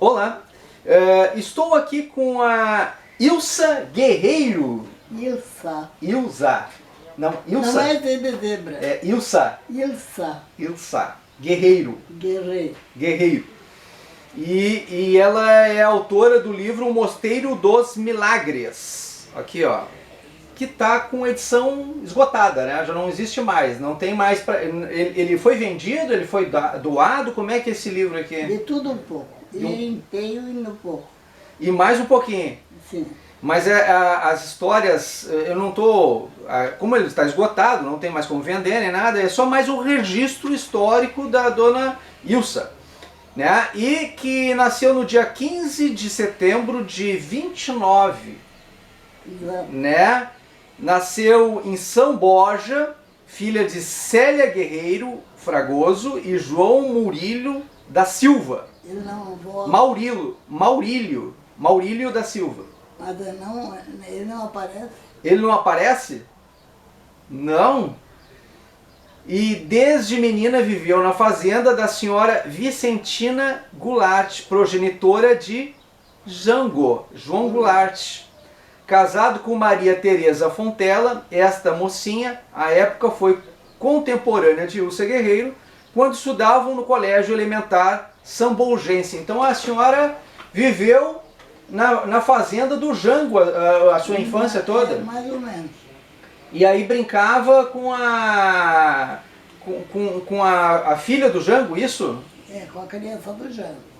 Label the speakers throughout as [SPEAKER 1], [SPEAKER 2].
[SPEAKER 1] Olá, estou aqui com a Ilsa Guerreiro.
[SPEAKER 2] Ilsa.
[SPEAKER 1] Não, Ilsa.
[SPEAKER 2] Não é de zebra.
[SPEAKER 1] É Ilsa.
[SPEAKER 2] Ilsa.
[SPEAKER 1] Guerreiro.
[SPEAKER 2] Guerreiro.
[SPEAKER 1] E ela é autora do livro O Mosteiro dos Milagres. Aqui, ó. Que tá com edição esgotada, né? Já não existe mais. Não tem mais pra... Ele foi vendido? Ele foi doado? Como é que é esse livro aqui?
[SPEAKER 2] De tudo um pouco. E inteiro e no pouco.
[SPEAKER 1] E mais um pouquinho.
[SPEAKER 2] Sim.
[SPEAKER 1] Mas as histórias, eu não tô... Como ele está esgotado, não tem mais como vender nem nada, é só mais um registro histórico da dona Ilsa, né? E que nasceu no dia 15 de setembro de 29, né? Nasceu em São Borja, filha de Célia Guerreiro Fragoso e João Maurílio da Silva.
[SPEAKER 2] Eu não vou...
[SPEAKER 1] Maurílio da Silva.
[SPEAKER 2] Mas ele não aparece.
[SPEAKER 1] Ele não aparece? Não. E desde menina viveu na fazenda da senhora Vicentina Goulart, progenitora de João Goulart. Casado com Maria Teresa Fontela, esta mocinha, à época foi contemporânea de Ilsa Guerreiro, quando estudavam no Colégio Elementar Sambolgense. Então a senhora viveu na fazenda do Jango a sua infância toda?
[SPEAKER 2] Mais ou menos.
[SPEAKER 1] E aí brincava com a filha do Jango, isso?
[SPEAKER 2] É, com a criança do Jango.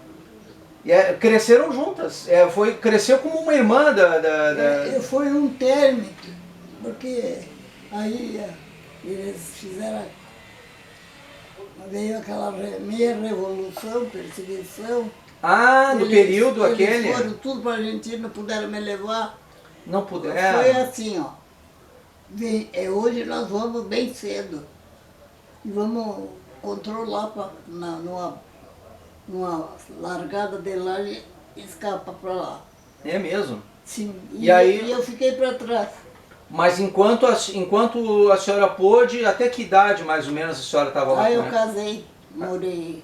[SPEAKER 1] Cresceram juntas, cresceu como uma irmã
[SPEAKER 2] Foi um término, porque aí eles fizeram, veio aquela meia revolução, perseguição.
[SPEAKER 1] No período aquele?
[SPEAKER 2] Eles foram tudo para a Argentina, não puderam me levar.
[SPEAKER 1] Não puderam?
[SPEAKER 2] Foi assim, ó. Hoje nós vamos bem cedo e vamos controlar numa largada de lá e escapa para lá.
[SPEAKER 1] É mesmo?
[SPEAKER 2] Sim,
[SPEAKER 1] e aí,
[SPEAKER 2] eu fiquei para trás.
[SPEAKER 1] Mas enquanto a senhora pôde, até que idade mais ou menos a senhora estava lá?
[SPEAKER 2] Aí eu casei, morei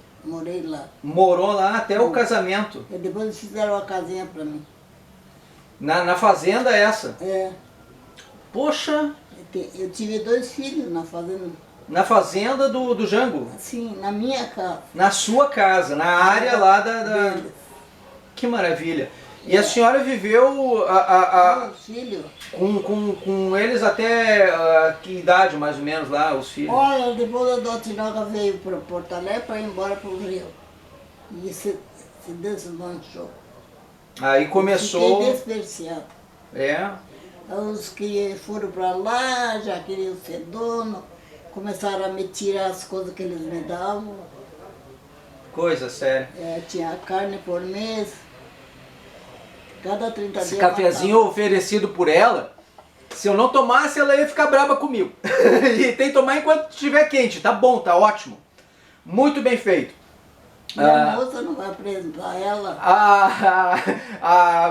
[SPEAKER 2] lá.
[SPEAKER 1] Morou lá até o casamento?
[SPEAKER 2] E depois eles fizeram uma casinha para mim.
[SPEAKER 1] Na fazenda essa?
[SPEAKER 2] É.
[SPEAKER 1] Poxa!
[SPEAKER 2] Eu tive 2 filhos na fazenda.
[SPEAKER 1] Na fazenda do Jango?
[SPEAKER 2] Sim, na minha casa.
[SPEAKER 1] Na sua casa, na área lá da... Que maravilha! E a senhora viveu
[SPEAKER 2] filho.
[SPEAKER 1] Com eles até que idade mais ou menos lá, os filhos?
[SPEAKER 2] Olha, depois a Dona Tinoca veio para Porto Alegre para ir embora para o Rio. E se desmanchou.
[SPEAKER 1] Aí começou...
[SPEAKER 2] Fiquei despreciado. Os que foram para lá já queriam ser dono, começaram a me tirar as coisas que eles me davam.
[SPEAKER 1] Coisa séria.
[SPEAKER 2] Tinha carne por mês. Cada 30 dias.
[SPEAKER 1] Esse cafezinho oferecido por ela, se eu não tomasse, ela ia ficar brava comigo. E tem que tomar enquanto estiver quente. Tá bom, tá ótimo. Muito bem feito.
[SPEAKER 2] E a moça não vai apresentar ela?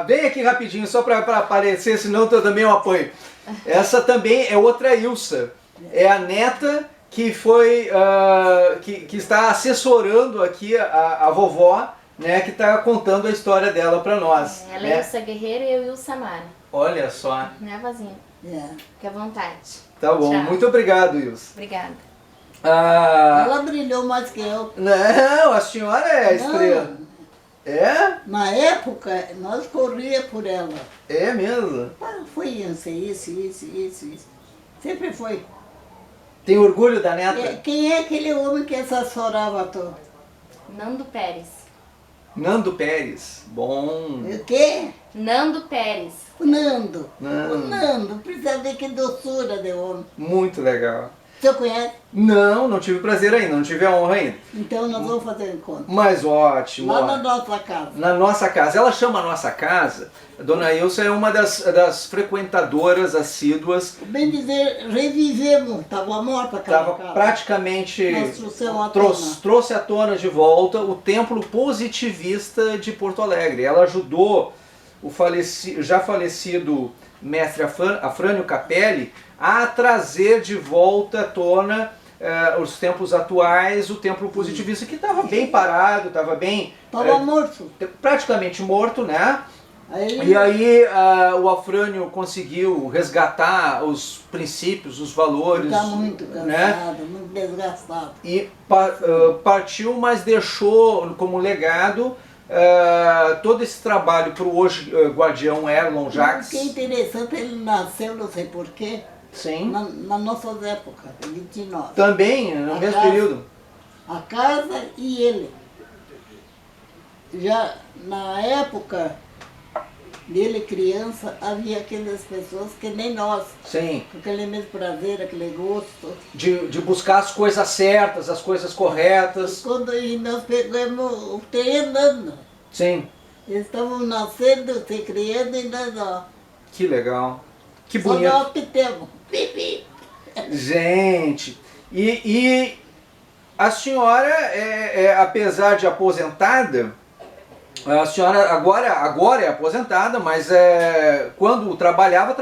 [SPEAKER 1] Vem aqui rapidinho, só para aparecer, senão eu também eu apanho. Essa também é outra Ilsa. É a neta que foi que está assessorando aqui a vovó, né, que está contando a história dela para nós.
[SPEAKER 3] Ela é Ilsa Guerreiro e eu Ilsa Mara.
[SPEAKER 1] Olha só.
[SPEAKER 3] Minha vozinha. Fique à vontade.
[SPEAKER 1] Tá bom,
[SPEAKER 3] Tchau.
[SPEAKER 1] muito obrigado, Ilsa.
[SPEAKER 3] Obrigada.
[SPEAKER 2] Ela brilhou mais que eu.
[SPEAKER 1] Não, a senhora é a estrela.
[SPEAKER 2] Na época, nós corríamos por ela.
[SPEAKER 1] É mesmo?
[SPEAKER 2] Foi isso. Sempre foi.
[SPEAKER 1] Tem orgulho da neta?
[SPEAKER 2] Quem é aquele homem que assessorava todo?
[SPEAKER 3] Nando Pérez.
[SPEAKER 1] Nando Pérez. Bom.
[SPEAKER 2] O quê?
[SPEAKER 3] Nando Pérez.
[SPEAKER 2] O Nando. O Nando. Precisa ver que doçura de homem.
[SPEAKER 1] Muito legal.
[SPEAKER 2] O senhor conhece?
[SPEAKER 1] Não tive o prazer ainda, não tive a honra ainda.
[SPEAKER 2] Então nós vamos fazer um encontro.
[SPEAKER 1] Mas ótimo.
[SPEAKER 2] Lá na nossa casa.
[SPEAKER 1] Na nossa casa. Ela chama a nossa casa. A dona Ilsa é uma das frequentadoras assíduas.
[SPEAKER 2] Bem dizer, revivemos. Estava morta aquela casa.
[SPEAKER 1] Praticamente
[SPEAKER 2] Nós
[SPEAKER 1] trouxe à tona de volta o templo positivista de Porto Alegre. Ela ajudou o já falecido mestre Afrânio Capelli a trazer de volta à tona os tempos atuais, o templo positivista que estava bem parado, estava bem...
[SPEAKER 2] Estava morto.
[SPEAKER 1] praticamente morto, né?
[SPEAKER 2] Aí,
[SPEAKER 1] E aí o Afrânio conseguiu resgatar os princípios, os valores,
[SPEAKER 2] está muito cansado,
[SPEAKER 1] né?
[SPEAKER 2] muito desgastado.
[SPEAKER 1] E partiu, mas deixou como legado todo esse trabalho para o hoje guardião Erlon
[SPEAKER 2] O
[SPEAKER 1] Jacques.
[SPEAKER 2] que é interessante, ele nasceu, não sei porquê,
[SPEAKER 1] Sim.
[SPEAKER 2] na nossas épocas, 29.
[SPEAKER 1] Também, no
[SPEAKER 2] A
[SPEAKER 1] mesmo
[SPEAKER 2] casa.
[SPEAKER 1] período.
[SPEAKER 2] A casa e ele. Já na época dele criança, havia aquelas pessoas que nem nós,
[SPEAKER 1] Sim.
[SPEAKER 2] com aquele mesmo prazer, aquele gosto.
[SPEAKER 1] De buscar as coisas certas, as coisas corretas.
[SPEAKER 2] Quando nós pegamos o trem andando,
[SPEAKER 1] Sim.
[SPEAKER 2] eles estavam nascendo, se criando e nós ó.
[SPEAKER 1] Que legal. Que
[SPEAKER 2] Só
[SPEAKER 1] bonito.
[SPEAKER 2] nós optemos. Pipi.
[SPEAKER 1] Gente, e a senhora, apesar de aposentada, a senhora agora é aposentada, mas quando trabalhava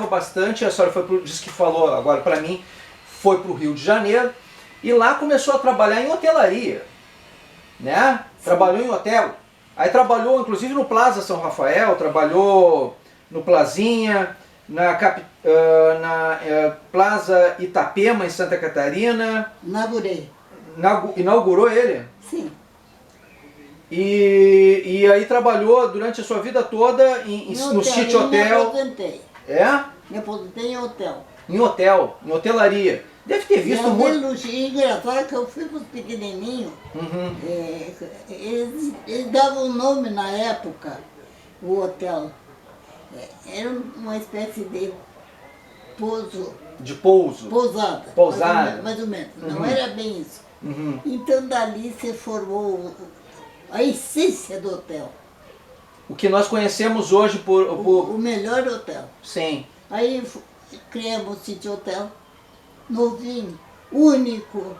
[SPEAKER 1] bastante. A senhora disse que falou agora para mim, foi para o Rio de Janeiro e lá começou a trabalhar em hotelaria, né? Trabalhou em hotel, aí trabalhou inclusive no Plaza São Rafael, trabalhou no Plazinha, na Plaza Itapema em Santa Catarina.
[SPEAKER 2] Inaugurei.
[SPEAKER 1] Inaugurou ele?
[SPEAKER 2] Sim.
[SPEAKER 1] E aí trabalhou durante a sua vida toda no City
[SPEAKER 2] Eu me
[SPEAKER 1] Hotel.
[SPEAKER 2] aposentei.
[SPEAKER 1] É?
[SPEAKER 2] Me aposentei em hotel.
[SPEAKER 1] Em hotel, em hotelaria. Deve ter visto muito.
[SPEAKER 2] Engraçado que eu fui para os pequenininhos.
[SPEAKER 1] Uhum.
[SPEAKER 2] Eles davam um nome na época, o hotel. Era uma espécie de pouso,
[SPEAKER 1] De pouso.
[SPEAKER 2] pousada.
[SPEAKER 1] Pousada.
[SPEAKER 2] Mais ou menos.
[SPEAKER 1] Uhum.
[SPEAKER 2] Não era bem isso.
[SPEAKER 1] Uhum.
[SPEAKER 2] Então dali se formou a essência do hotel.
[SPEAKER 1] O que nós conhecemos hoje
[SPEAKER 2] O melhor hotel.
[SPEAKER 1] Sim.
[SPEAKER 2] Aí criamos o City Hotel, novinho, único.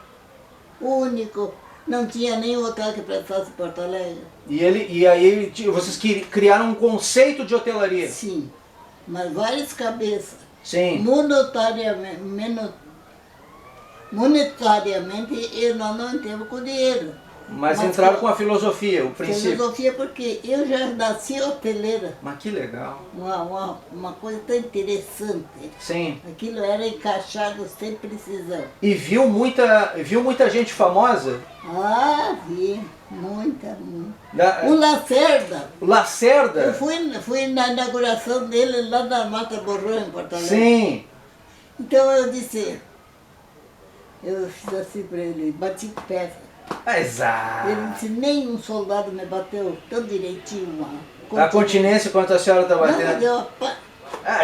[SPEAKER 2] Não tinha nenhum hotel que prestasse em Porto Alegre.
[SPEAKER 1] E aí vocês criaram um conceito de hotelaria.
[SPEAKER 2] Sim, mas várias cabeças.
[SPEAKER 1] Sim.
[SPEAKER 2] Monetariamente nós não entramos com dinheiro.
[SPEAKER 1] Mas entraram com a filosofia, o princípio.
[SPEAKER 2] Filosofia porque eu já nasci hoteleira.
[SPEAKER 1] Mas que legal.
[SPEAKER 2] Uma coisa tão interessante.
[SPEAKER 1] Sim.
[SPEAKER 2] Aquilo era encaixado sem precisão.
[SPEAKER 1] E viu muita gente famosa?
[SPEAKER 2] Ah, vi. Muita.
[SPEAKER 1] Da,
[SPEAKER 2] O Lacerda.
[SPEAKER 1] Lacerda?
[SPEAKER 2] Eu fui na inauguração dele lá na Mata Borrão, em Porto Alegre.
[SPEAKER 1] Sim.
[SPEAKER 2] Então eu disse, eu fiz assim para ele, bati pé.
[SPEAKER 1] Exato.
[SPEAKER 2] Ele disse, nenhum soldado me bateu tão direitinho.
[SPEAKER 1] A continência quanto a senhora está
[SPEAKER 2] Não,
[SPEAKER 1] batendo?
[SPEAKER 2] deu, pá.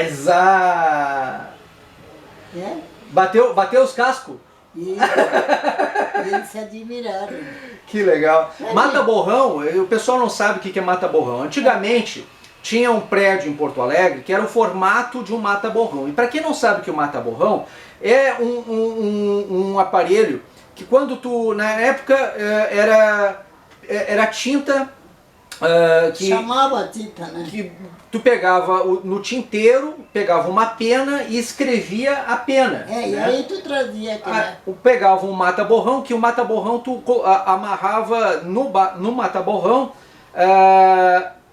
[SPEAKER 1] Exato.
[SPEAKER 2] É?
[SPEAKER 1] Bateu os cascos?
[SPEAKER 2] E eles se admiraram.
[SPEAKER 1] Que legal. Mata Borrão, o pessoal não sabe o que é Mata Borrão. Antigamente tinha um prédio em Porto Alegre que era o formato de um Mata Borrão. E para quem não sabe o que é o Mata Borrão, é um aparelho que quando na época era tinta que
[SPEAKER 2] Chamava a tinta, né?
[SPEAKER 1] que tu pegava no tinteiro, pegava uma pena e escrevia a pena.
[SPEAKER 2] E
[SPEAKER 1] né?
[SPEAKER 2] aí tu trazia aquele...
[SPEAKER 1] Pegava um mata-borrão, que o mata-borrão tu amarrava no mata-borrão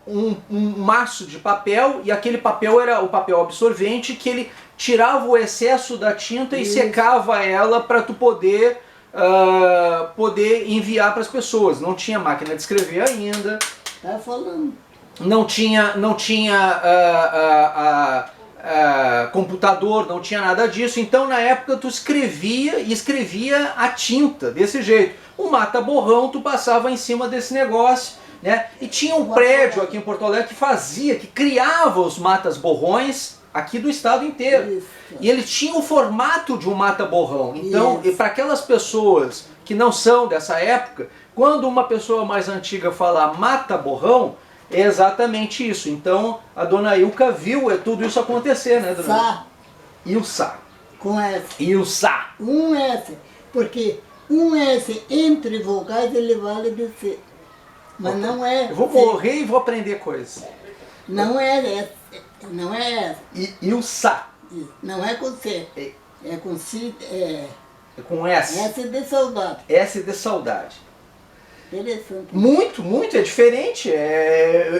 [SPEAKER 1] um maço de papel, e aquele papel era o papel absorvente, que ele tirava o excesso da tinta e secava ela para tu poder enviar para as pessoas. Não tinha máquina de escrever ainda.
[SPEAKER 2] Tá falando.
[SPEAKER 1] Não tinha computador, não tinha nada disso. Então na época tu escrevia a tinta desse jeito. O mata-borrão tu passava em cima desse negócio, né? E tinha um prédio aqui em Porto Alegre que criava os matas-borrões aqui do estado inteiro.
[SPEAKER 2] Isso.
[SPEAKER 1] E ele tinha o formato de um mata-borrão. Então, para aquelas pessoas que não são dessa época, quando uma pessoa mais antiga fala mata-borrão, é exatamente isso. Então, a dona Ilka viu tudo isso acontecer, né, dona?
[SPEAKER 2] Sá.
[SPEAKER 1] Ilsa.
[SPEAKER 2] Com S.
[SPEAKER 1] Ilsa.
[SPEAKER 2] Um S. Porque um S entre vogais ele vale de C. Mas não é...
[SPEAKER 1] Eu vou morrer e vou aprender coisas.
[SPEAKER 2] Não é S. Não é S.
[SPEAKER 1] Ilsa.
[SPEAKER 2] Não é com C. É com C.
[SPEAKER 1] Com S.
[SPEAKER 2] S de saudade.
[SPEAKER 1] S de saudade.
[SPEAKER 2] Interessante.
[SPEAKER 1] Muito, muito, é diferente.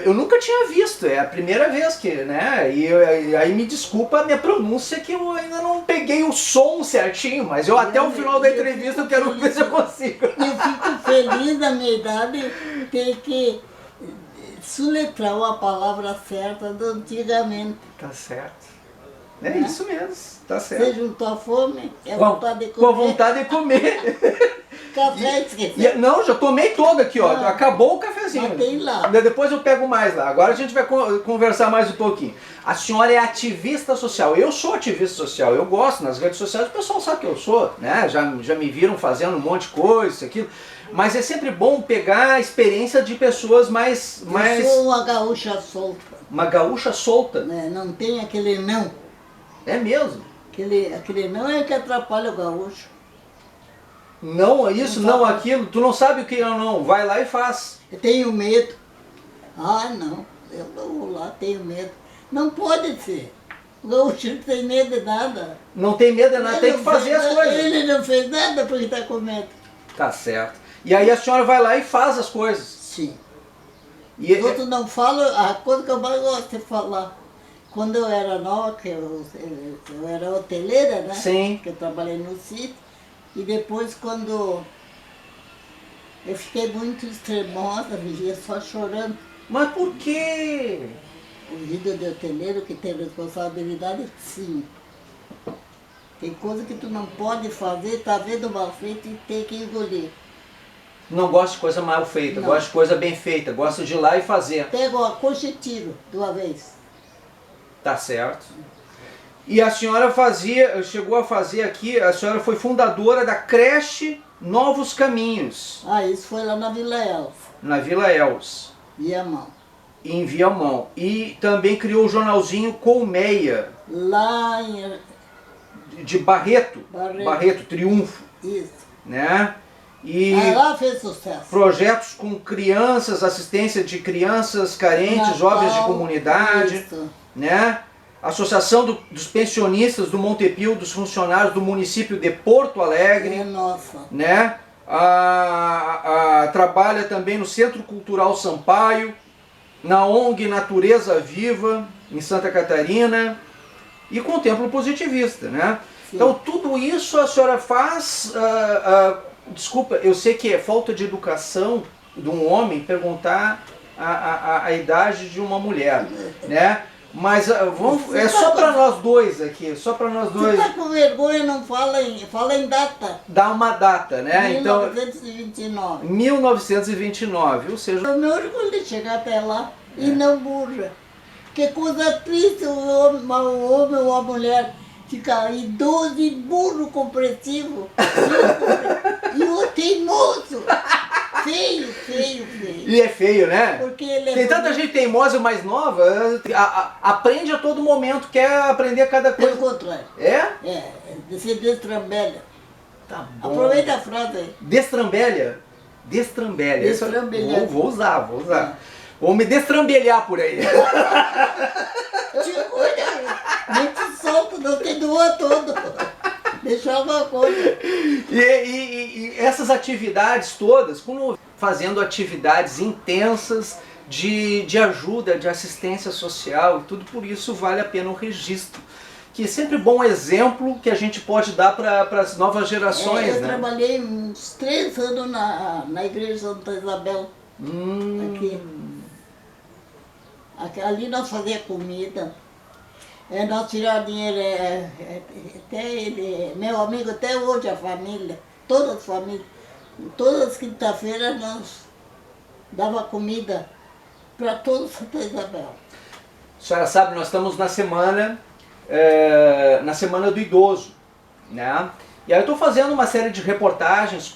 [SPEAKER 1] Eu nunca tinha visto, é a primeira vez que, né? E aí me desculpa a minha pronúncia que eu ainda não peguei o som certinho, mas eu até o final da entrevista eu quero ver se eu consigo.
[SPEAKER 2] Eu fico feliz na minha idade ter que soletrar uma palavra certa do antigamente.
[SPEAKER 1] Tá certo. É isso mesmo, tá
[SPEAKER 2] Você
[SPEAKER 1] certo.
[SPEAKER 2] juntou a fome, é
[SPEAKER 1] Com a-
[SPEAKER 2] vontade de
[SPEAKER 1] Com a
[SPEAKER 2] comer.
[SPEAKER 1] vontade de comer.
[SPEAKER 2] Café, esqueci.
[SPEAKER 1] Não, já tomei todo aqui, ó.
[SPEAKER 2] Ah,
[SPEAKER 1] acabou o cafezinho.
[SPEAKER 2] mas tem lá.
[SPEAKER 1] Depois eu pego mais lá. Agora a gente vai conversar mais um pouquinho. A senhora é ativista social. Eu sou ativista social. Eu gosto nas redes sociais. O pessoal sabe que eu sou, né? Já me viram fazendo um monte de coisa, isso, aquilo. Mas é sempre bom pegar a experiência de pessoas mais...
[SPEAKER 2] Eu sou uma gaúcha solta,
[SPEAKER 1] Uma gaúcha solta.
[SPEAKER 2] né? Não tem aquele não.
[SPEAKER 1] É mesmo.
[SPEAKER 2] Aquele não é que atrapalha o gaúcho.
[SPEAKER 1] Não isso,
[SPEAKER 2] Não
[SPEAKER 1] não
[SPEAKER 2] sabe.
[SPEAKER 1] aquilo. Tu não sabe o que é não. Vai lá e faz.
[SPEAKER 2] Eu tenho medo. Ah, não, eu não vou lá, tenho medo. Não pode ser. O gaúcho não tem medo de nada.
[SPEAKER 1] Não tem medo de nada, tem que
[SPEAKER 2] não
[SPEAKER 1] fazer
[SPEAKER 2] fez
[SPEAKER 1] as
[SPEAKER 2] nada-
[SPEAKER 1] coisas.
[SPEAKER 2] Ele não fez nada porque está com medo.
[SPEAKER 1] Tá certo. E aí a senhora vai lá e faz as coisas.
[SPEAKER 2] Sim.
[SPEAKER 1] E,
[SPEAKER 2] Os outros não falam, a coisa que eu mais gosto de falar. Quando eu era nova, que eu era hoteleira, né?
[SPEAKER 1] Sim.
[SPEAKER 2] Que eu trabalhei no sítio. E depois quando eu fiquei muito extremosa, vivia só chorando.
[SPEAKER 1] Mas por quê?
[SPEAKER 2] O vida de hoteleiro que tem responsabilidade, sim. Tem coisa que tu não pode fazer, tá vendo mal feito e tem que engolir.
[SPEAKER 1] Não gosto de coisa mal feita,
[SPEAKER 2] Não.
[SPEAKER 1] gosto de coisa bem feita, gosto de ir lá e fazer.
[SPEAKER 2] Pego a coxa e tiro de uma vez.
[SPEAKER 1] Tá certo. E a senhora chegou a fazer aqui, a senhora foi fundadora da creche Novos Caminhos,
[SPEAKER 2] Ah, isso foi lá na Vila Elfa,
[SPEAKER 1] na Vila Els,
[SPEAKER 2] Viamão.
[SPEAKER 1] em Viamão. E também criou o jornalzinho Colmeia,
[SPEAKER 2] Lá em...
[SPEAKER 1] de Barreto,
[SPEAKER 2] Barreto.
[SPEAKER 1] Triunfo,
[SPEAKER 2] Isso.
[SPEAKER 1] né? E
[SPEAKER 2] Ah, lá fez sucesso.
[SPEAKER 1] projetos com crianças, assistência de crianças carentes,
[SPEAKER 2] Natal,
[SPEAKER 1] jovens de comunidade,
[SPEAKER 2] isso.
[SPEAKER 1] né? Associação dos pensionistas do Montepio, dos funcionários do município de Porto Alegre,
[SPEAKER 2] É nossa.
[SPEAKER 1] né? Trabalha também no Centro Cultural Sampaio, na ONG Natureza Viva, em Santa Catarina, e com o Templo Positivista, né?
[SPEAKER 2] Sim.
[SPEAKER 1] Então tudo isso a senhora faz, desculpa, eu sei que é falta de educação de um homem perguntar a idade de uma mulher, né? Mas é só para nós dois aqui, só para nós
[SPEAKER 2] Você
[SPEAKER 1] dois
[SPEAKER 2] tá com vergonha, não fala em data.
[SPEAKER 1] dar uma data, né? Então,
[SPEAKER 2] 1929.
[SPEAKER 1] 1929, ou seja,
[SPEAKER 2] Eu me orgulho de chegar até lá e não burra. Que coisa triste o homem ou a mulher ficar idoso e burro compressivo. E o teimoso. Feio, feio, feio.
[SPEAKER 1] e é feio, né?
[SPEAKER 2] Porque ele é
[SPEAKER 1] Tem tanta gente teimosa e mais nova, aprende a todo momento, quer aprender cada
[SPEAKER 2] Pelo
[SPEAKER 1] coisa.
[SPEAKER 2] contrário.
[SPEAKER 1] É?
[SPEAKER 2] É, se destrambelha.
[SPEAKER 1] Tá bom.
[SPEAKER 2] Aproveita a frase aí.
[SPEAKER 1] Destrambelha? Destrambelha. Isso-
[SPEAKER 2] Destrambelhar.
[SPEAKER 1] Vou usar. Vou me destrambelhar por aí.
[SPEAKER 2] Te cuida, nem te solta, não te doa todo. Deixa alguma coisa.
[SPEAKER 1] E essas atividades todas, fazendo atividades intensas de ajuda, de assistência social e tudo, por isso vale a pena o registro. Que é sempre bom exemplo que a gente pode dar para as novas gerações,
[SPEAKER 2] Eu
[SPEAKER 1] né?
[SPEAKER 2] trabalhei uns 3 anos na igreja de Santa Isabel, aqui. Ali nós fazíamos comida. Nós tirávamos dinheiro, até ele, meu amigo até hoje, a família, todas as famílias, todas as quinta-feiras nós dava comida para todo Santa Isabel.
[SPEAKER 1] A senhora sabe, nós estamos na semana do idoso, né? E aí eu estou fazendo uma série de reportagens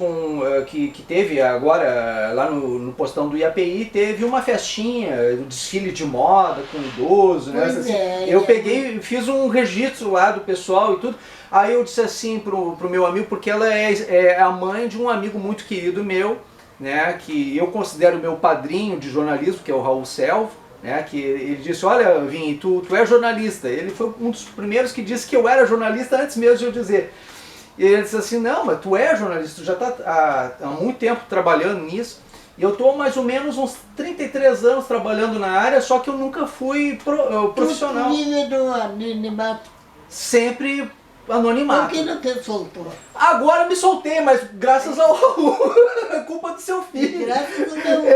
[SPEAKER 1] que teve agora, lá no postão do IAPI, teve uma festinha, um desfile de moda com idoso, né?
[SPEAKER 2] Pois é,
[SPEAKER 1] Eu peguei, fiz um registro lá do pessoal e tudo, aí eu disse assim pro meu amigo, porque ela é a mãe de um amigo muito querido meu, né? Que eu considero meu padrinho de jornalismo, que é o Raul Selvo, né, que ele disse, olha, Vini, tu é jornalista. Ele foi um dos primeiros que disse que eu era jornalista antes mesmo de eu dizer. E ele disse assim, não, mas tu é jornalista, tu já está há muito tempo trabalhando nisso. E eu estou mais ou menos uns 33 anos trabalhando na área, só que eu nunca fui profissional.
[SPEAKER 2] Tu vive do anonimato.
[SPEAKER 1] Sempre anonimato.
[SPEAKER 2] Por que não te soltou?
[SPEAKER 1] Agora me soltei, mas graças ao Raul, a culpa do seu filho.
[SPEAKER 2] Graças ao meu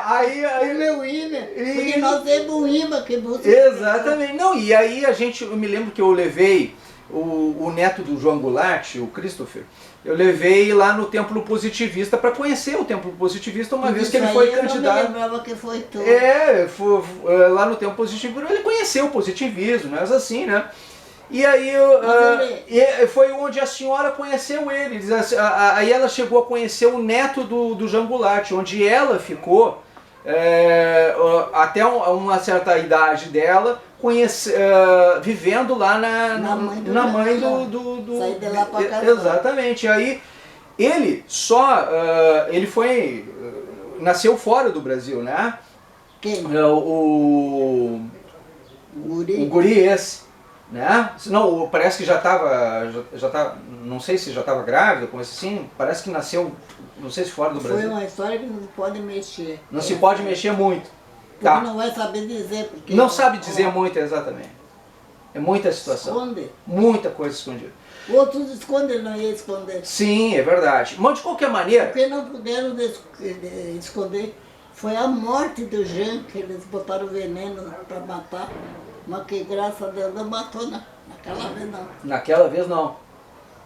[SPEAKER 1] aí
[SPEAKER 2] o meu imã. Porque nós temos um imã que busca.
[SPEAKER 1] exatamente. Não, e aí eu me lembro que eu levei o neto do João Goulart, o Christopher, eu levei lá no Templo Positivista para conhecer o Templo Positivista uma vez que ele foi candidato.
[SPEAKER 2] Eu não me lembrava que foi tu.
[SPEAKER 1] Lá no Templo Positivista ele conheceu o positivismo, mas assim, né? E aí foi onde a senhora conheceu ele. Aí ela chegou a conhecer o neto do João Goulart, onde ela ficou até uma certa idade dela, vivendo lá na mãe do
[SPEAKER 2] Saí de lá pra casa.
[SPEAKER 1] exatamente. Aí ele nasceu fora do Brasil, né?
[SPEAKER 2] Quem?
[SPEAKER 1] O guri esse, né? Não, parece que já tá, não sei se já estava grávida, como assim, parece que nasceu, não sei se fora do Brasil.
[SPEAKER 2] Foi uma história que não se pode mexer.
[SPEAKER 1] Não se pode mexer muito.
[SPEAKER 2] Porque
[SPEAKER 1] Tá.
[SPEAKER 2] não vai saber dizer. Porque
[SPEAKER 1] Não sabe dizer muito, exatamente. É muita situação.
[SPEAKER 2] Esconde.
[SPEAKER 1] Muita coisa escondida.
[SPEAKER 2] Outros escondem, não ia esconder.
[SPEAKER 1] Sim, é verdade. Mas de qualquer maneira...
[SPEAKER 2] Porque não puderam esconder. Foi a morte do Jean, que eles botaram veneno para matar. Mas que graças a Deus não matou, não. Naquela vez não.
[SPEAKER 1] Naquela vez não.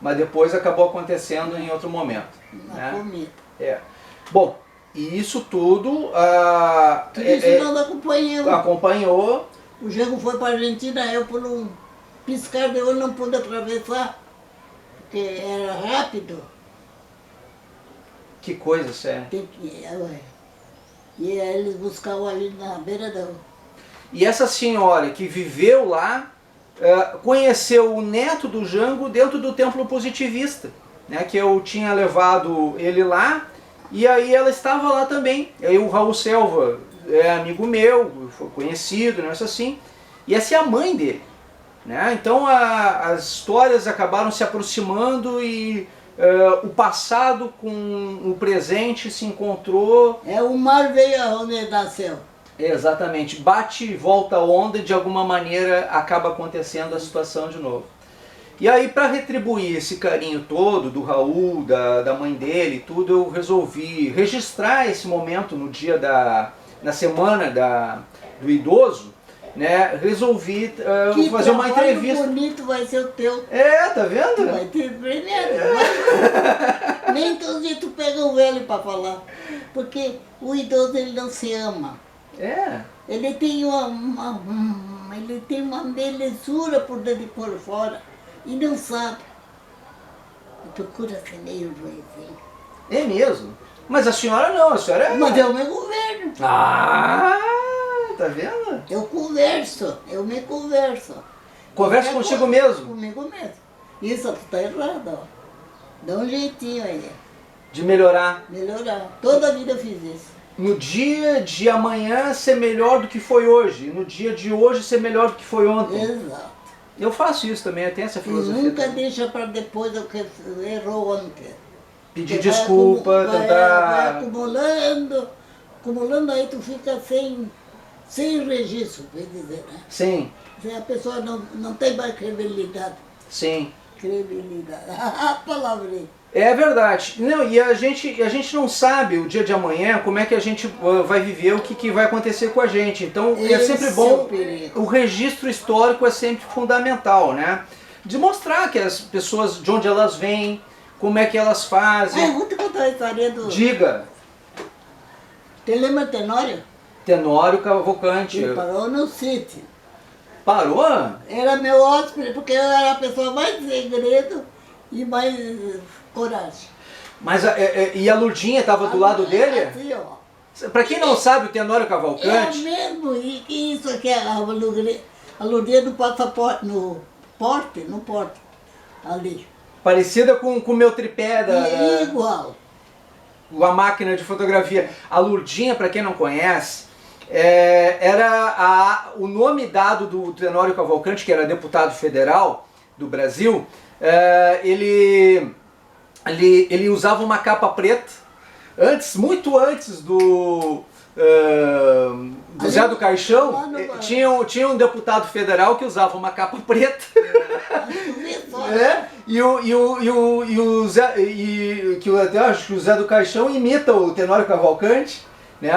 [SPEAKER 1] Mas depois acabou acontecendo em outro momento.
[SPEAKER 2] Na comida.
[SPEAKER 1] Bom, e isso tudo...
[SPEAKER 2] Tudo isso nós acompanhamos.
[SPEAKER 1] Acompanhou.
[SPEAKER 2] O Jean foi para a Argentina, eu por um piscar de olho não pude atravessar. Porque era rápido.
[SPEAKER 1] Que coisa, sério.
[SPEAKER 2] E aí eles buscavam ali na beira da...
[SPEAKER 1] E essa senhora que viveu lá, conheceu o neto do Jango dentro do Templo Positivista, né, que eu tinha levado ele lá, e aí ela estava lá também. Aí o Raul Selva é amigo meu, foi conhecido, né, assim, e essa é a mãe dele. Né? Então as histórias acabaram se aproximando e o passado com o presente se encontrou.
[SPEAKER 2] O mar veio aonde nasceu.
[SPEAKER 1] Exatamente, bate e volta a onda e de alguma maneira acaba acontecendo a situação de novo. E aí, para retribuir esse carinho todo do Raul, da mãe dele e tudo, eu resolvi registrar esse momento no dia na semana do idoso, né? Resolvi fazer uma entrevista.
[SPEAKER 2] Que bonito vai ser o teu.
[SPEAKER 1] Tá vendo?
[SPEAKER 2] Vai ter premiado. Nem todo dia tu pega um velho para falar. Porque o idoso ele não se ama. Ele tem ele tem uma belezura por dentro e por fora e não sabe. Procura ser meio ruimzinho.
[SPEAKER 1] É mesmo? Mas a senhora não, a senhora é...
[SPEAKER 2] Mas eu me governo.
[SPEAKER 1] Tá vendo?
[SPEAKER 2] Eu converso, eu me converso.
[SPEAKER 1] Conversa contigo mesmo?
[SPEAKER 2] Comigo mesmo. Isso tu tá errado, ó. Dá um jeitinho aí.
[SPEAKER 1] De melhorar.
[SPEAKER 2] Melhorar. Toda a vida eu fiz isso.
[SPEAKER 1] No dia de amanhã ser melhor do que foi hoje. No dia de hoje ser melhor do que foi ontem.
[SPEAKER 2] Exato.
[SPEAKER 1] Eu faço isso também, eu tenho essa
[SPEAKER 2] E
[SPEAKER 1] filosofia.
[SPEAKER 2] nunca
[SPEAKER 1] também.
[SPEAKER 2] deixa para depois o que errou ontem.
[SPEAKER 1] Pedir desculpa, tentar...
[SPEAKER 2] Vai acumulando, aí tu fica sem registro, quer dizer, né?
[SPEAKER 1] Sim,
[SPEAKER 2] Se a pessoa não tem mais credibilidade.
[SPEAKER 1] sim.
[SPEAKER 2] Credibilidade. A palavra aí.
[SPEAKER 1] É verdade. Não, e a gente não sabe o dia de amanhã como é que a gente vai viver, o que vai acontecer com a gente. Então é sempre bom, o registro histórico é sempre fundamental, né? De mostrar que as pessoas, de onde elas vêm, como é que elas fazem.
[SPEAKER 2] Eu vou te contar a história do...
[SPEAKER 1] Diga.
[SPEAKER 2] Te lembra Tenório?
[SPEAKER 1] Tenório Cavalcante.
[SPEAKER 2] Ele parou no sítio.
[SPEAKER 1] Parou?
[SPEAKER 2] Era meu hóspede, porque eu era a pessoa mais segredo e mais coragem.
[SPEAKER 1] Mas e a Lourdinha estava do lado dele?
[SPEAKER 2] Assim, ó.
[SPEAKER 1] Pra quem não sabe, o Tenório
[SPEAKER 2] É
[SPEAKER 1] Cavalcante...
[SPEAKER 2] mesmo, e isso aqui é a Lourdinha do passaporte, no porte, ali.
[SPEAKER 1] Parecida com o meu tripé
[SPEAKER 2] E igual.
[SPEAKER 1] a máquina de fotografia. A Lourdinha, para quem não conhece, era o nome dado do Tenório Cavalcante, que era deputado federal, do Brasil, ele usava uma capa preta, muito antes do Zé do Caixão, tinha um deputado federal que usava uma capa preta. Eu acho que o Zé do Caixão imita o Tenório Cavalcanti, né?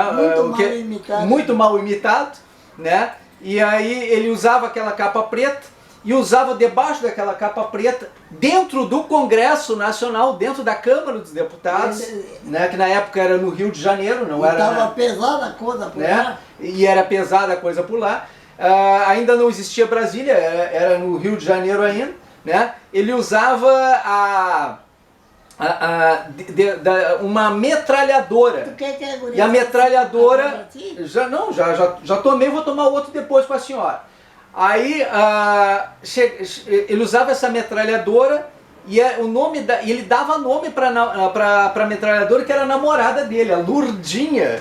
[SPEAKER 1] Muito mal imitado, né? E aí ele usava aquela capa preta e usava debaixo daquela capa preta, dentro do Congresso Nacional, dentro da Câmara dos Deputados, né? Que na época era no Rio de Janeiro, não era.
[SPEAKER 2] Estava pesada a coisa por lá.
[SPEAKER 1] E era pesada a coisa por lá. Ainda não existia Brasília, era no Rio de Janeiro ainda, né? Ele usava uma metralhadora.
[SPEAKER 2] Tu quer que a guria
[SPEAKER 1] E a metralhadora.
[SPEAKER 2] já
[SPEAKER 1] Já tomei, vou tomar outro depois com a senhora. Aí ele usava essa metralhadora e ele dava nome para a metralhadora, que era a namorada dele, a Lurdinha.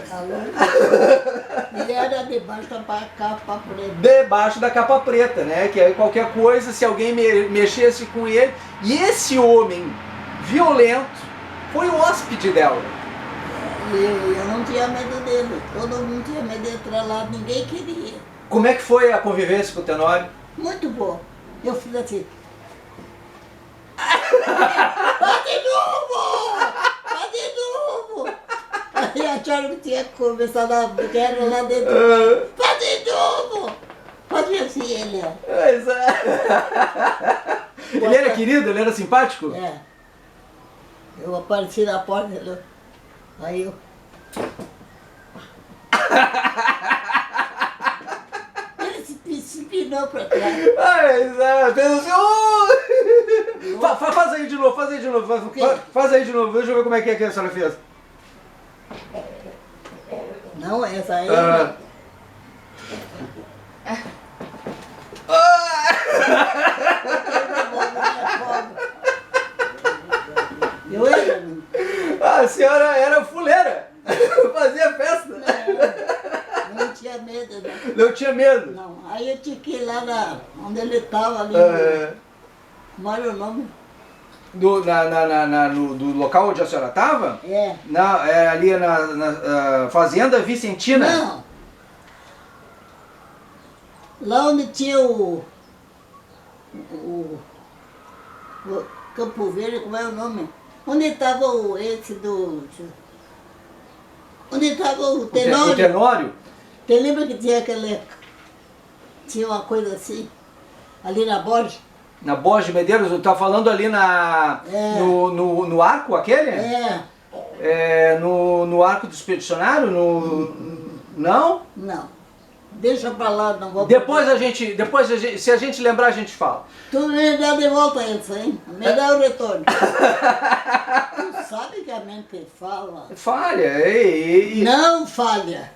[SPEAKER 2] Ele era debaixo da capa preta.
[SPEAKER 1] Debaixo da capa preta, né? Que aí qualquer coisa, se alguém mexesse com ele. E esse homem violento foi o hóspede dela.
[SPEAKER 2] Eu não tinha medo dele. Todo mundo tinha medo de entrar lá, ninguém queria.
[SPEAKER 1] Como é que foi a convivência com o Tenório?
[SPEAKER 2] Muito bom. Eu fiz assim. Vai de novo! Vai de novo! Aí acharam que tinha que começar a guerra lá dentro. Vai de novo! Fazia assim ele, ó.
[SPEAKER 1] Ele era querido? Ele era simpático?
[SPEAKER 2] É. Eu apareci na porta, aí eu... Ele se pinou pra trás.
[SPEAKER 1] Fez assim, faz aí de novo, faz aí de novo. Faz aí de novo, deixa eu ver como é que a senhora fez.
[SPEAKER 2] Não, essa aí... Eu era...
[SPEAKER 1] A senhora era fuleira, fazia festa.
[SPEAKER 2] Não tinha medo, não.
[SPEAKER 1] Não tinha medo?
[SPEAKER 2] Não, aí eu tinha que ir lá onde ele estava ali. Como era o nome?
[SPEAKER 1] Do local onde a senhora estava?
[SPEAKER 2] É.
[SPEAKER 1] Ali na Fazenda Vicentina?
[SPEAKER 2] Não. Lá onde tinha o Campo Verde, como é o nome? Onde estava onde estava o Tenório?
[SPEAKER 1] O Tenório?
[SPEAKER 2] Você lembra que tinha uma coisa assim, ali na Borges?
[SPEAKER 1] Na Borges de Medeiros? Tá falando ali no arco aquele? No arco do expedicionário? Não?
[SPEAKER 2] Não. Deixa pra lá, não vou...
[SPEAKER 1] Depois se a gente lembrar, a gente fala.
[SPEAKER 2] Tu me dá de volta isso, hein? Me dá o retorno. Tu sabe que a mente fala.
[SPEAKER 1] Falha.
[SPEAKER 2] Não falha.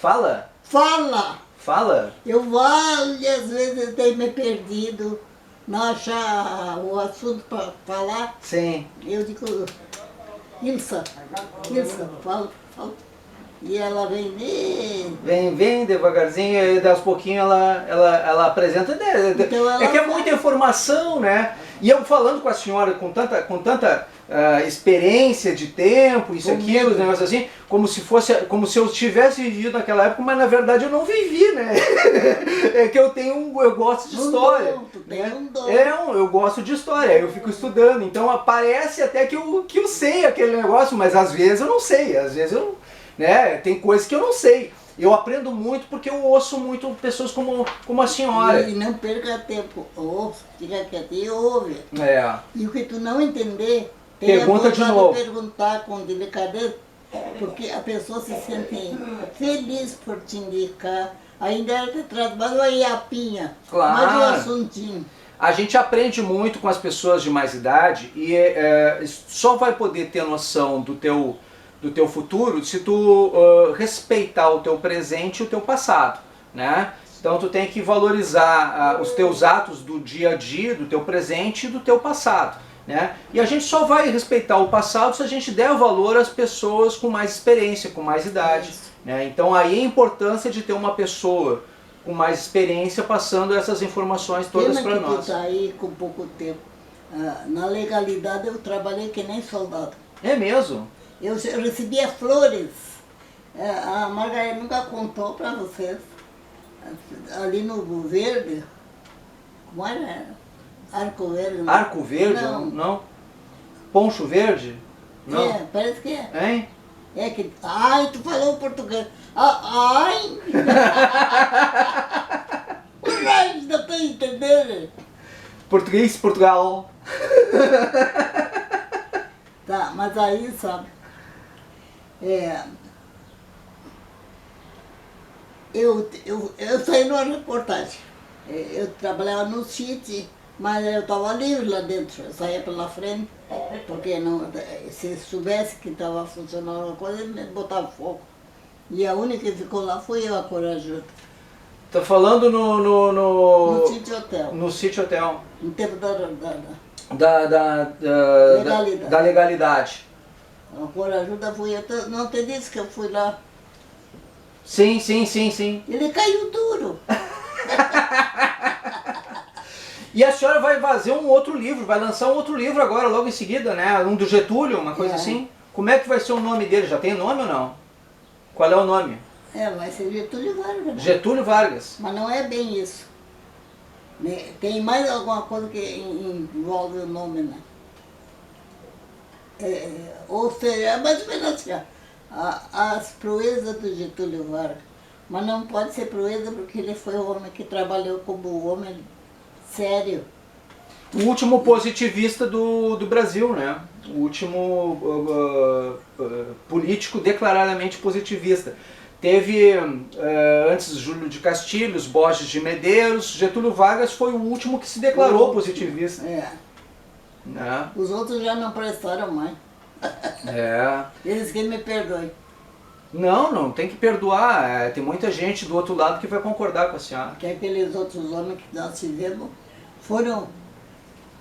[SPEAKER 1] Fala?
[SPEAKER 2] Fala.
[SPEAKER 1] Fala?
[SPEAKER 2] Eu várias vezes tenho me perdido, não achar o assunto para falar.
[SPEAKER 1] Sim.
[SPEAKER 2] Eu digo, Ilsa, fala. E ela vem...
[SPEAKER 1] Vem devagarzinho, e aos pouquinhos ela apresenta.
[SPEAKER 2] Então
[SPEAKER 1] que é muita informação, né? E eu falando com a senhora com tanta experiência de tempo, isso, aquilo, os negócios assim, como se eu tivesse vivido naquela época, mas na verdade eu não vivi, né? É que eu gosto de história. Eu gosto de história, eu fico estudando, então parece até que eu sei aquele negócio, mas às vezes eu não sei, às vezes eu... Né? Tem coisas que eu não sei. Eu aprendo muito porque eu ouço muito pessoas como a senhora.
[SPEAKER 2] E não perca tempo. Ouve, fica quietinho e ouve. E o que tu não entender,
[SPEAKER 1] pergunta de novo.
[SPEAKER 2] Perguntar com delicadeza, porque a pessoa se sente feliz por te indicar. Ainda ela te traz mais uma iapinha, mais um assuntinho.
[SPEAKER 1] A gente aprende muito com as pessoas de mais idade e só vai poder ter noção do teu futuro se tu respeitar o teu presente e o teu passado, né? Então tu tem que valorizar os teus atos do dia a dia, do teu presente e do teu passado, né? E a gente só vai respeitar o passado se a gente der valor às pessoas com mais experiência, com mais idade, né? Então aí a importância de ter uma pessoa com mais experiência passando essas informações todas para
[SPEAKER 2] Pena que tu
[SPEAKER 1] nós.
[SPEAKER 2] tá aí com pouco tempo. Na legalidade eu trabalhei que nem soldado.
[SPEAKER 1] É mesmo?
[SPEAKER 2] Eu recebia flores. A Margarida nunca contou para vocês. Ali no Verde, como era? Arco Verde. Não?
[SPEAKER 1] Arco Verde?
[SPEAKER 2] Não.
[SPEAKER 1] Não? Poncho Verde? Não?
[SPEAKER 2] É, parece que é.
[SPEAKER 1] Hein?
[SPEAKER 2] É que. Ai, tu falou português. Ai! Ai, não estou entendendo.
[SPEAKER 1] Português, Portugal.
[SPEAKER 2] Tá, mas aí, sabe, eu saí numa reportagem. Eu trabalhava no sítio, mas eu estava livre lá dentro. Eu saía pela frente, porque não, se soubesse que estava funcionando alguma coisa, ele me botava fogo. E a única que ficou lá foi eu, a corajuda.
[SPEAKER 1] Tá falando
[SPEAKER 2] No sítio hotel.
[SPEAKER 1] no sítio hotel.
[SPEAKER 2] No tempo da
[SPEAKER 1] Da
[SPEAKER 2] legalidade.
[SPEAKER 1] legalidade.
[SPEAKER 2] A corajuda fui eu. Não te disse que eu fui lá.
[SPEAKER 1] Sim, sim, sim, sim.
[SPEAKER 2] Ele caiu duro.
[SPEAKER 1] E a senhora vai fazer um outro livro, vai lançar um outro livro agora, logo em seguida, né? Um do Getúlio, uma coisa
[SPEAKER 2] É.
[SPEAKER 1] assim. Como é que vai ser o nome dele? Já tem nome ou não? Qual é o nome?
[SPEAKER 2] Vai ser Getúlio Vargas, né?
[SPEAKER 1] Getúlio Vargas.
[SPEAKER 2] Mas não é bem isso. Né? Tem mais alguma coisa que envolve o nome, né? Ou seja, é mais ou menos assim, ó, as proezas do Getúlio Vargas. Mas não pode ser proeza porque ele foi o homem que trabalhou como homem sério.
[SPEAKER 1] O último positivista do Brasil, né? O último político declaradamente positivista. Teve antes Júlio de Castilhos, Borges de Medeiros, Getúlio Vargas foi o último que se declarou positivista. Né?
[SPEAKER 2] Os outros já não prestaram mais. Eles que me perdoem.
[SPEAKER 1] Não tem que perdoar. Tem muita gente do outro lado que vai concordar com a senhora.
[SPEAKER 2] Que aqueles outros homens que nós tivemos foram,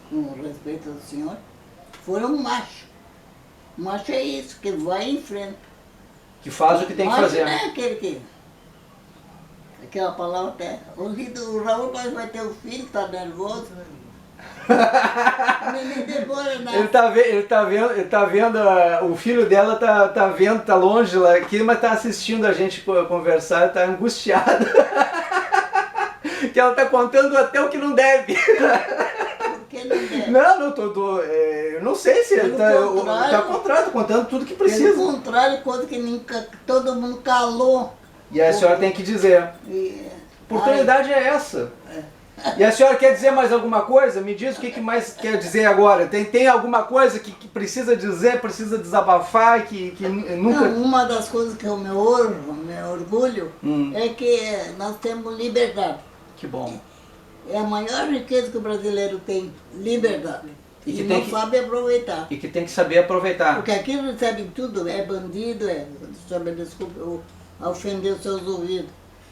[SPEAKER 2] com respeito ao senhor, foram machos. Macho é isso, que vai em frente.
[SPEAKER 1] Que faz o que tem que
[SPEAKER 2] macho
[SPEAKER 1] fazer.
[SPEAKER 2] Não é aquele que... Aquela palavra até... O Raul vai ter um filho, tá nervoso. Nem demora nada.
[SPEAKER 1] Ele tá vendo o filho dela tá vendo, tá longe lá aqui, mas tá assistindo a gente conversar, tá angustiado. Que ela tá contando até o que não deve.
[SPEAKER 2] Por que não deve?
[SPEAKER 1] Eu não sei se ele tá ao contrário, contando tudo que precisa.
[SPEAKER 2] Pelo contrário, coisa que todo mundo calou.
[SPEAKER 1] E a senhora tem que dizer. A oportunidade é essa. E a senhora quer dizer mais alguma coisa? Me diz o que mais quer dizer agora. Tem alguma coisa que precisa dizer, precisa desabafar, que nunca...
[SPEAKER 2] Não, uma das coisas que eu me orgulho é que nós temos liberdade.
[SPEAKER 1] Que bom.
[SPEAKER 2] É a maior riqueza que o brasileiro tem, liberdade.
[SPEAKER 1] E que
[SPEAKER 2] não sabe aproveitar.
[SPEAKER 1] E que tem que saber aproveitar.
[SPEAKER 2] Porque aqui recebe tudo, é bandido, desculpa, eu ofender os seus ouvidos.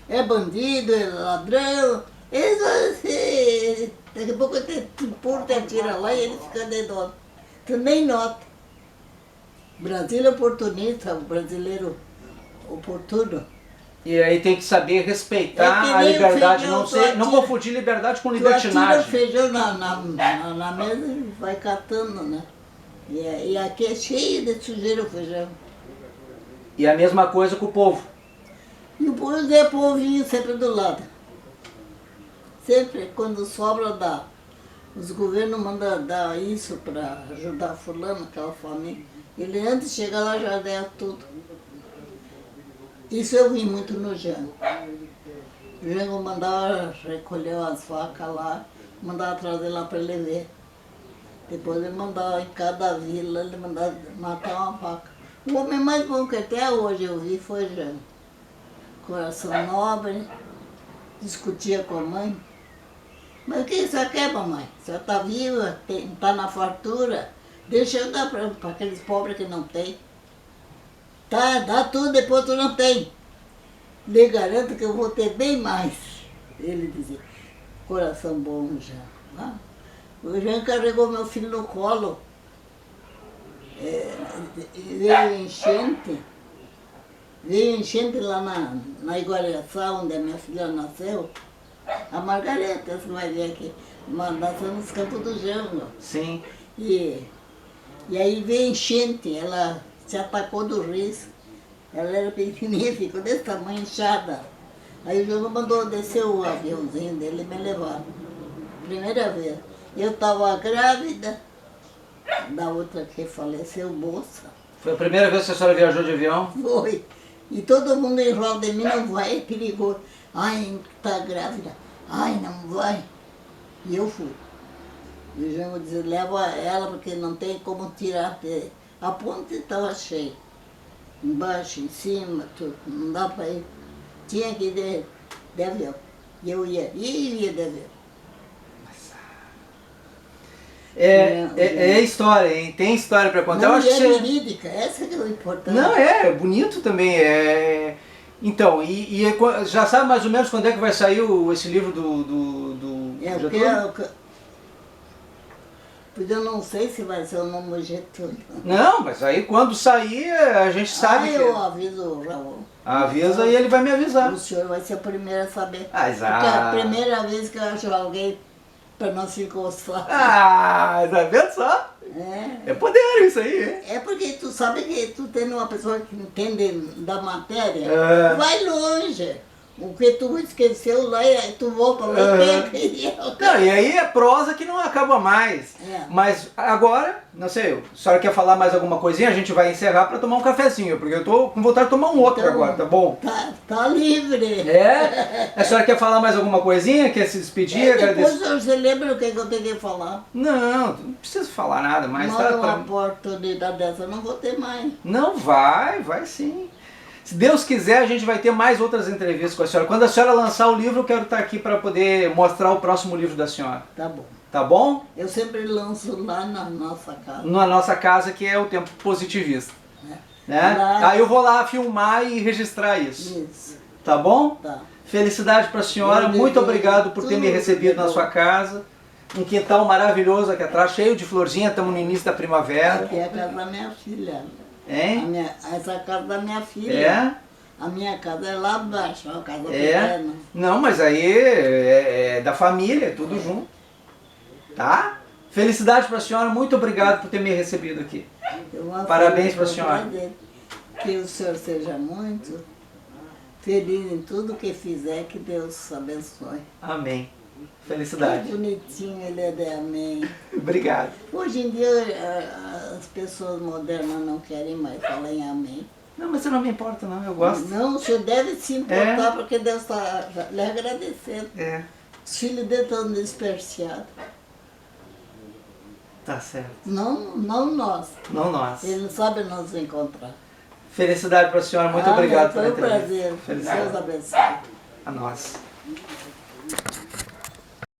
[SPEAKER 2] É bandido, é ladrão. Daqui a pouco te empurra, te atira lá e ele fica dedado. Tu nem nota. O Brasil é oportunista, o brasileiro oportuno.
[SPEAKER 1] E aí tem que saber respeitar a liberdade, não confundir liberdade com
[SPEAKER 2] Tu atira
[SPEAKER 1] libertinagem.
[SPEAKER 2] feijão na mesa e vai catando, né? E aqui é cheio de sujeira o feijão.
[SPEAKER 1] E a mesma coisa com o povo.
[SPEAKER 2] E o povo é povinho sempre do lado. Sempre, quando sobra, dá. Os governos mandam dar isso para ajudar fulano, aquela família. Ele antes de chegar lá já deu tudo. Isso eu vi muito no Jango. O Jango mandava recolher as facas lá, mandava trazer lá para ele ver. Depois ele mandava em cada vila, ele mandava matar uma vaca. O homem mais bom que até hoje eu vi foi Jango. Coração nobre, discutia com a mãe. Mas o que você quer, mamãe? Você está viva, está na fartura, deixa eu dar para aqueles pobres que não tem. Tá, dá tudo, depois tu não tem. Lhe garanto que eu vou ter bem mais. Ele dizia, coração bom, Jean. O Jean carregou meu filho no colo. Veio enchente. Veio enchente lá na Iguaraçá, onde a minha filha nasceu. A Margareta, você vai ver aqui, nasceu nos Campos do Jango.
[SPEAKER 1] Sim.
[SPEAKER 2] E aí veio enchente, ela se atacou do risco. Ela era pequenininha, ficou desse tamanho, inchada. Aí o Jango mandou descer o aviãozinho dele e me levar. Primeira vez. Eu estava grávida da outra que faleceu, moça.
[SPEAKER 1] Foi a primeira vez que a senhora viajou de avião?
[SPEAKER 2] Foi. E todo mundo em volta de mim, não vai, é perigoso. Ai, tá grávida. Ai, não vai. E eu fui. E o Jango disse, leva ela porque não tem como tirar. A ponte estava cheia. Embaixo, em cima, tudo. Não dá para ir. Tinha que ir de avião. E eu ia de avião.
[SPEAKER 1] É história, hein? Tem história para contar.
[SPEAKER 2] Não,
[SPEAKER 1] Eu acho que
[SPEAKER 2] verídica, essa que é o importante.
[SPEAKER 1] Não, é bonito também. Então, já sabe mais ou menos quando é que vai sair esse livro do Getúlio?
[SPEAKER 2] Pois eu não sei se vai ser o nome Getúlio.
[SPEAKER 1] Não, mas aí quando sair a gente sabe que...
[SPEAKER 2] eu aviso o Raul.
[SPEAKER 1] Avisa e ele vai me avisar.
[SPEAKER 2] O senhor vai ser a primeira a saber.
[SPEAKER 1] Exato.
[SPEAKER 2] Porque é a primeira vez que eu acho alguém para não se encostar.
[SPEAKER 1] Tá vendo só? É poder isso aí, hein?
[SPEAKER 2] É porque tu sabe que tu tendo uma pessoa que entende da matéria, vai longe. O que tu esqueceu lá, tu volta lá e pega.
[SPEAKER 1] Não, e aí é prosa que não acaba mais. Mas agora, não sei, a senhora quer falar mais alguma coisinha? A gente vai encerrar para tomar um cafezinho, porque eu tô com vontade de tomar um outro
[SPEAKER 2] Então,
[SPEAKER 1] agora, tá bom?
[SPEAKER 2] Tá livre.
[SPEAKER 1] A senhora quer falar mais alguma coisinha? Quer se despedir?
[SPEAKER 2] Depois você lembra o que eu tenho que falar?
[SPEAKER 1] Não preciso falar nada mais.
[SPEAKER 2] Mas uma oportunidade dessa eu não vou ter mais.
[SPEAKER 1] Não, vai sim. Se Deus quiser, a gente vai ter mais outras entrevistas com a senhora. Quando a senhora lançar o livro, eu quero estar aqui para poder mostrar o próximo livro da senhora.
[SPEAKER 2] Tá bom.
[SPEAKER 1] Tá bom?
[SPEAKER 2] Eu sempre lanço lá na nossa casa.
[SPEAKER 1] Na nossa casa, que é o Tempo Positivista. Né?
[SPEAKER 2] Lá...
[SPEAKER 1] Aí eu vou lá filmar e registrar isso. Tá bom?
[SPEAKER 2] Tá.
[SPEAKER 1] Felicidade para a senhora. Muito obrigado por ter me recebido na sua casa. Um quintal maravilhoso aqui atrás, cheio de florzinha. Estamos no início da primavera.
[SPEAKER 2] Aqui é a casa da minha filha.
[SPEAKER 1] Hein?
[SPEAKER 2] Essa é a casa da minha filha. A minha casa é lá abaixo, a casa pequena.
[SPEAKER 1] Não, mas aí é da família, é tudo junto. Tá? Felicidade para a senhora, muito obrigado por ter me recebido aqui. Parabéns para a senhora.
[SPEAKER 2] Que o senhor seja muito feliz em tudo que fizer, que Deus abençoe.
[SPEAKER 1] Amém. Felicidade.
[SPEAKER 2] Que bonitinho ele é de amém.
[SPEAKER 1] Obrigado.
[SPEAKER 2] Hoje em dia as pessoas modernas não querem mais falar em amém.
[SPEAKER 1] Não, mas você não me importa não, eu gosto.
[SPEAKER 2] Não, o senhor deve se importar porque Deus está lhe agradecendo. Os filhos dele estão dispersados.
[SPEAKER 1] Tá certo.
[SPEAKER 2] Não nós.
[SPEAKER 1] Não nós.
[SPEAKER 2] Ele não sabe nos encontrar.
[SPEAKER 1] Felicidade para a senhora, muito obrigado
[SPEAKER 2] Foi um
[SPEAKER 1] pela entrevista.
[SPEAKER 2] prazer.
[SPEAKER 1] Felicidade.
[SPEAKER 2] Deus abençoe.
[SPEAKER 1] A nós.